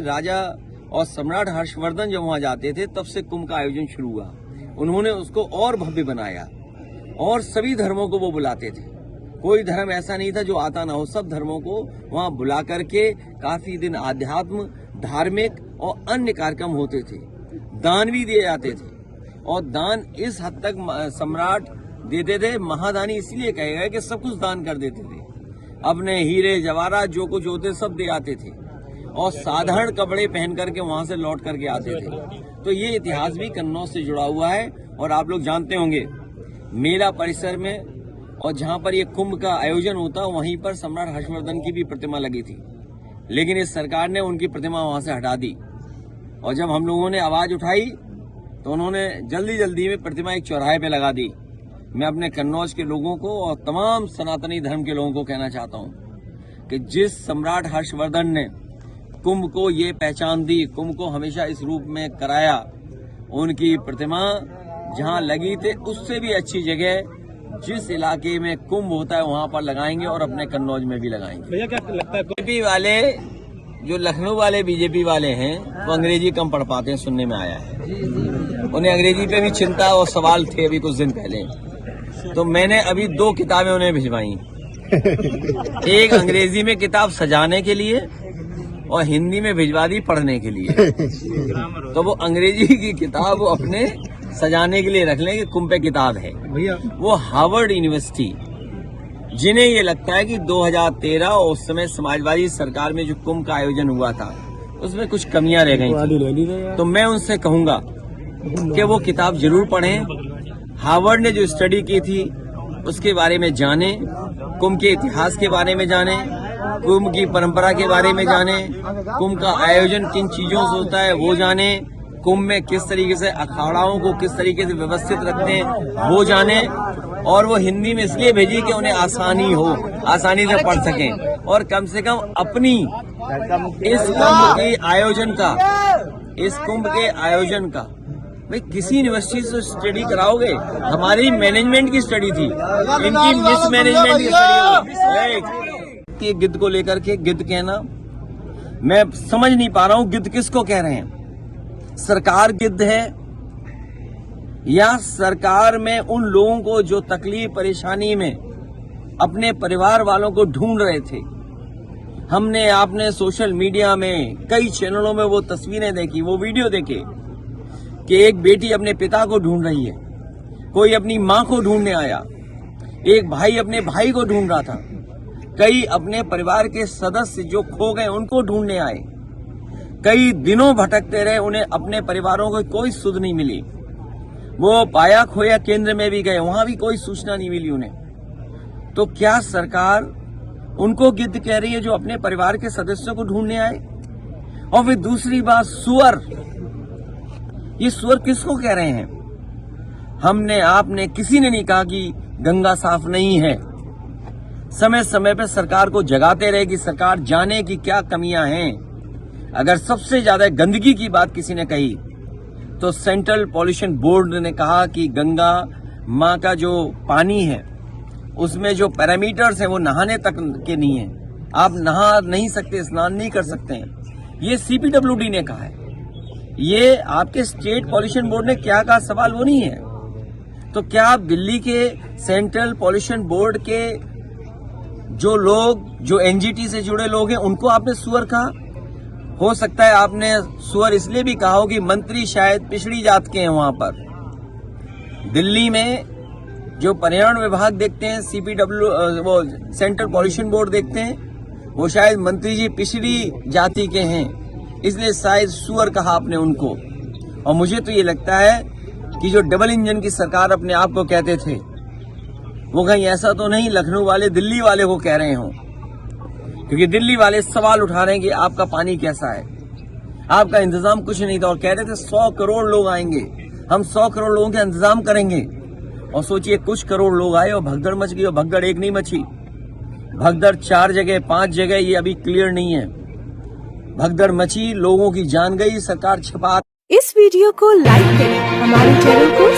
राजा और सम्राट हर्षवर्धन जब वहां जाते थे तब से कुंभ का आयोजन शुरू हुआ। उन्होंने उसको और भव्य बनाया और सभी धर्मों को वो बुलाते थे। कोई धर्म ऐसा नहीं था जो आता ना हो, सब धर्मों को वहां बुला करके काफी दिन आध्यात्म, धार्मिक और अन्य कार्यक्रम होते थे। दान भी दिए जाते थे और दान इस हद तक सम्राट देते थे, महादानी इसलिए कहे गए कि सब कुछ दान कर देते थे। अपने हीरे जवाहरात जो कुछ होते सब दे आते थे और साधारण कपड़े पहन करके वहां से लौट करके आते थे। तो ये इतिहास भी कन्नौज से जुड़ा हुआ है। और आप लोग जानते होंगे मेला परिसर में और जहां पर ये कुंभ का आयोजन होता वहीं पर सम्राट हर्षवर्धन की भी प्रतिमा लगी थी, लेकिन इस सरकार ने उनकी प्रतिमा वहां से हटा दी। और जब हम लोगों ने आवाज उठाई तो उन्होंने जल्दी में प्रतिमा एक चौराहे पे लगा दी। मैं अपने कन्नौज के लोगों को और तमाम सनातनी धर्म के लोगों को कहना चाहता हूं कि जिस सम्राट हर्षवर्धन ने कुंभ को ये पहचान दी, कुंभ को हमेशा इस रूप में कराया, उनकी प्रतिमा जहां लगी थे उससे भी अच्छी जगह जिस इलाके में कुंभ होता है वहां पर लगाएंगे और अपने कन्नौज में भी लगाएंगे। भैया क्या लगता है बीजेपी वाले जो लखनऊ वाले बीजेपी वाले हैं वो अंग्रेजी कम पढ़ पाते हैं, सुनने में आया है। उन्हें अंग्रेजी पे भी चिंता और सवाल थे अभी कुछ दिन पहले, तो मैंने अभी 2 किताबें उन्हें भिजवाई। एक अंग्रेजी में किताब सजाने के लिए और हिंदी में भिजवा दी पढ़ने के लिए। तो वो अंग्रेजी की किताब वो अपने सजाने के लिए रख लें कि कुंभ पे किताब है। भैया वो हार्वर्ड यूनिवर्सिटी, जिन्हें ये लगता है कि 2013 उस समय समाजवादी सरकार में जो कुंभ का आयोजन हुआ था उसमें कुछ कमियां रह गई थी, तो मैं उनसे कहूंगा कि वो किताब जरूर पढ़ें। हार्वर्ड ने जो स्टडी की थी उसके बारे में जाने, कुंभ के इतिहास के बारे में जाने, कुंभ की परंपरा के बारे में जाने, कुंभ का आयोजन किन चीजों से होता है वो जाने, कुंभ में किस तरीके से अखाड़ाओं को किस तरीके से व्यवस्थित रखते हैं वो जाने। और वो हिंदी में इसलिए भेजी कि उन्हें आसानी हो, आसानी से पढ़ सकें और कम से कम अपनी इस कुंभ के आयोजन का भाई किसी यूनिवर्सिटी से स्टडी कराओगे। हमारी मैनेजमेंट की स्टडी थी, इनकी मिसमैनेजमेंट की स्टडी। गिद्ध को लेकर के गिद्ध कहना, मैं समझ नहीं पा रहा हूं गिद्ध किसको कह रहे हैं। सरकार गिद्ध है या सरकार में उन लोगों को जो तकलीफ परेशानी में अपने परिवार वालों को ढूंढ रहे थे। हमने आपने सोशल मीडिया में कई चैनलों में वो तस्वीरें देखी, वो वीडियो देखे कि एक बेटी अपने पिता को ढूंढ रही है, कोई अपनी मां को ढूंढने आया, एक भाई अपने भाई को ढूंढ रहा था, कई अपने परिवार के सदस्य जो खो गए उनको ढूंढने आए। कई दिनों भटकते रहे, उन्हें अपने परिवारों को कोई सुध नहीं मिली। वो पाया खोया केंद्र में भी गए, वहां भी कोई सूचना नहीं मिली उन्हें। तो क्या सरकार उनको गिद्ध कह रही है जो अपने परिवार के सदस्यों को ढूंढने आए? और फिर दूसरी बात, सुअर, ये सुअर किसको कह रहे हैं? हमने आपने किसी ने नहीं कहा कि गंगा साफ नहीं है। समय समय पर सरकार को जगाते रहे कि सरकार जाने की क्या कमियां हैं। अगर सबसे ज्यादा गंदगी की बात किसी ने कही तो सेंट्रल पॉल्यूशन बोर्ड ने कहा कि गंगा मां का जो पानी है उसमें जो पैरामीटर्स हैं वो नहाने तक के नहीं है, आप नहा नहीं सकते, स्नान नहीं कर सकते हैं। ये CPWD ने कहा है, ये आपके स्टेट पॉल्यूशन बोर्ड ने क्या कहा, सवाल वो नहीं है। तो क्या आप दिल्ली के सेंट्रल पॉल्यूशन बोर्ड के जो लोग जो NGT से जुड़े लोग हैं उनको आपने सुअर कहा? हो सकता है आपने सुअर इसलिए भी कहा हो कि मंत्री शायद पिछड़ी जात के हैं। वहां पर दिल्ली में जो पर्यावरण विभाग देखते हैं, वो सेंट्रल पॉल्यूशन बोर्ड देखते हैं, वो शायद मंत्री जी पिछड़ी जाति के हैं, इसलिए शायद सुअर कहा आपने उनको। और मुझे तो ये लगता है कि जो डबल इंजन की सरकार अपने आप को कहते थे वो कहीं ऐसा तो नहीं लखनऊ वाले दिल्ली वाले को कह रहे हों, क्योंकि दिल्ली वाले सवाल उठा रहे हैं कि आपका पानी कैसा है, आपका इंतजाम कुछ नहीं था। और कह रहे थे 100 करोड़ लोग आएंगे, हम 100 करोड़ लोगों का इंतजाम करेंगे। और सोचिए कुछ करोड़ लोग आए और भगदड़ मच गई। और भगदड़ एक नहीं मची, भगदड़ 4 जगह 5 जगह, ये अभी क्लियर नहीं है। भगदड़ मची, लोगों की जान गई, सरकार छिपा। इस वीडियो को लाइक करें, हमारे चैनल को